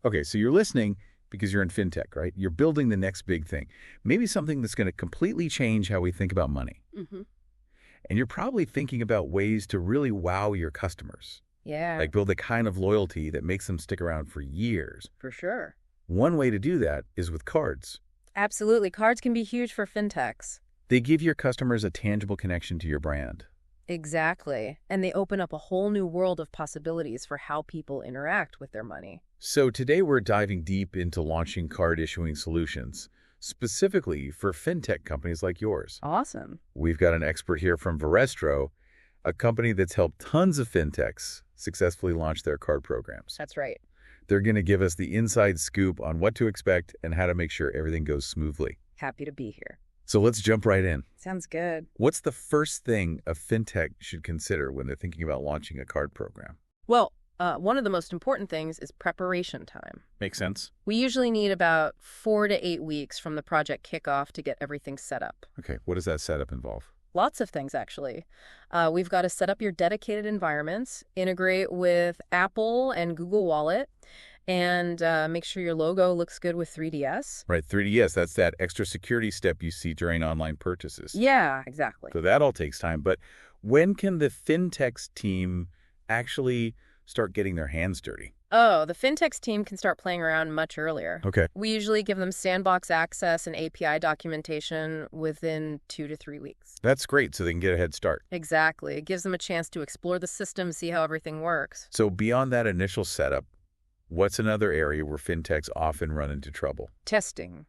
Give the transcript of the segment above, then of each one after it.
Okay, so you're listening because you're in fintech, right? You're building the next big thing. Maybe something that's going to completely change how we think about money. Mm-hmm. And you're probably thinking about ways to really wow your customers, Yeah, like build a kind of loyalty that makes them stick around for years. for sure. One way to do that is with cards. Absolutely. Cards can be huge for fintechs. They give your customers a tangible connection to your brand. Exactly. And they open up a whole new world of possibilities for how people interact with their money. So today we're diving deep into launching card issuing solutions, specifically for fintech companies like yours. Awesome. We've got an expert here from Verestro, a company that's helped tons of fintechs successfully launch their card programs. That's right. They're going to give us the inside scoop on what to expect and how to make sure everything goes smoothly. Happy to be here. So let's jump right in. Sounds good. What's the first thing a fintech should consider when they're thinking about launching a card program? Well, one of the most important things is preparation time. Makes sense? We usually need about 4 to 8 weeks from the project kickoff to get everything set up. Okay, what does that setup involve? Lots of things, actually. We've got to set up your dedicated environments, integrate with Apple and Google Wallet, and make sure your logo looks good with 3DS. Right, 3DS, that's that extra security step you see during online purchases. Yeah, exactly. So that all takes time. But when can the fintechs team actually start getting their hands dirty? Oh, the fintechs team can start playing around much earlier. Okay. We usually give them sandbox access and API documentation within 2 to 3 weeks. That's great, so they can get a head start. Exactly. It gives them a chance to explore the system, see how everything works. So beyond that initial setup, what's another area where fintechs often run into trouble? Testing.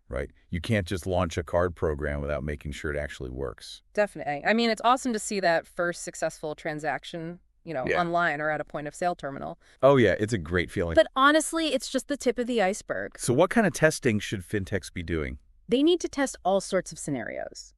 Right? You can't just launch a card program without making sure it actually works. Definitely. I mean, it's awesome to see that first successful transaction, Yeah. online or at a point of sale terminal. Oh yeah, it's a great feeling. But honestly, it's just the tip of the iceberg. So what kind of testing should fintechs be doing? They need to test all sorts of scenarios.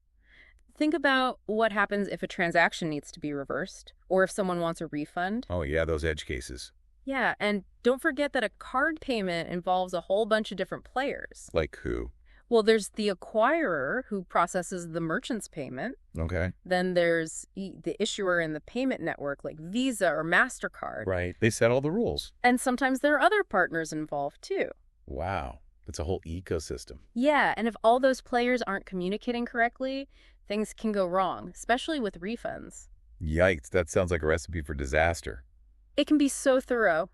Think about what happens if a transaction needs to be reversed or if someone wants a refund. Oh yeah, those edge cases. Yeah, and don't forget that a card payment involves a whole bunch of different players. Like who? Well, there's the acquirer who processes the merchant's payment. Okay. Then there's the issuer in the payment network like Visa or MasterCard. Right. They set all the rules. And sometimes there are other partners involved too. Wow. It's a whole ecosystem. Yeah, and if all those players aren't communicating correctly, things can go wrong, especially with refunds. Yikes, that sounds like a recipe for disaster. It can be so thorough.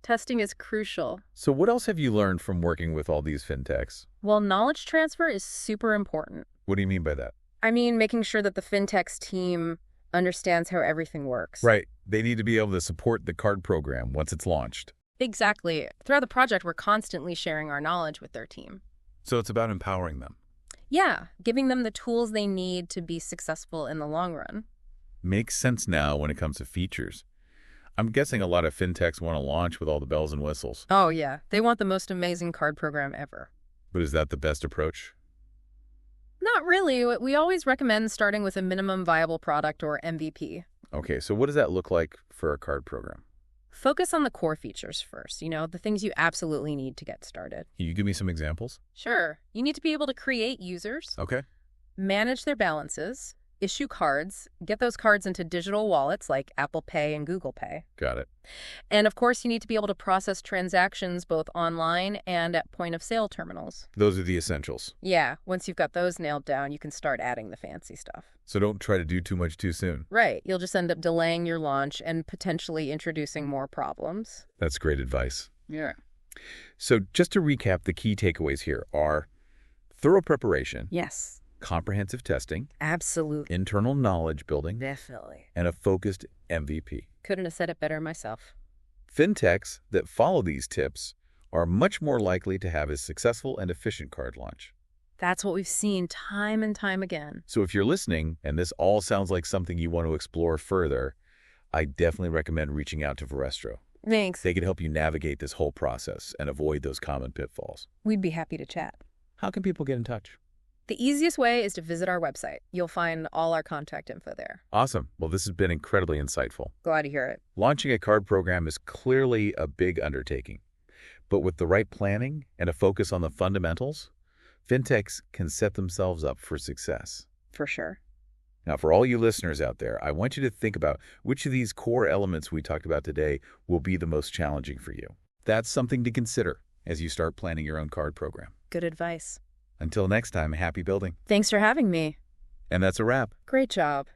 Testing is crucial. So what else have you learned from working with all these fintechs? Well, knowledge transfer is super important. What do you mean by that? I mean, making sure that the fintech's team understands how everything works. Right. They need to be able to support the card program once it's launched. Exactly. Throughout the project, we're constantly sharing our knowledge with their team. So it's about empowering them. Yeah, giving them the tools they need to be successful in the long run. Makes sense now when it comes to features. I'm guessing a lot of fintechs want to launch with all the bells and whistles. Oh, yeah. They want the most amazing card program ever. But is that the best approach? Not really. We always recommend starting with a minimum viable product or MVP. Okay, so what does that look like for a card program? Focus on the core features first, the things you absolutely need to get started. Can you give me some examples? Sure. You need to be able to create users, Okay. manage their balances, issue cards, get those cards into digital wallets like Apple Pay and Google Pay. Got it. And of course, you need to be able to process transactions both online and at point of sale terminals. Those are the essentials. Yeah, once you've got those nailed down, you can start adding the fancy stuff. So don't try to do too much too soon. Right. You'll just end up delaying your launch and potentially introducing more problems. That's great advice. Yeah. So just to recap, the key takeaways here are thorough preparation, Yes. comprehensive testing, Absolutely. internal knowledge building, Definitely. and a focused MVP. Couldn't have said it better myself. Fintechs that follow these tips are much more likely to have a successful and efficient card launch. That's what we've seen time and time again. So if you're listening and this all sounds like something you want to explore further, I definitely recommend reaching out to Verestro. Thanks. They can help you navigate this whole process and avoid those common pitfalls. We'd be happy to chat. How can people get in touch? The easiest way is to visit our website. You'll find all our contact info there. Awesome. Well, this has been incredibly insightful. Glad to hear it. Launching a card program is clearly a big undertaking, but with the right planning and a focus on the fundamentals, fintechs can set themselves up for success. For sure. Now, for all you listeners out there, I want you to think about which of these core elements we talked about today will be the most challenging for you. That's something to consider as you start planning your own card program. Good advice. Until next time, happy building. Thanks for having me. And that's a wrap. Great job.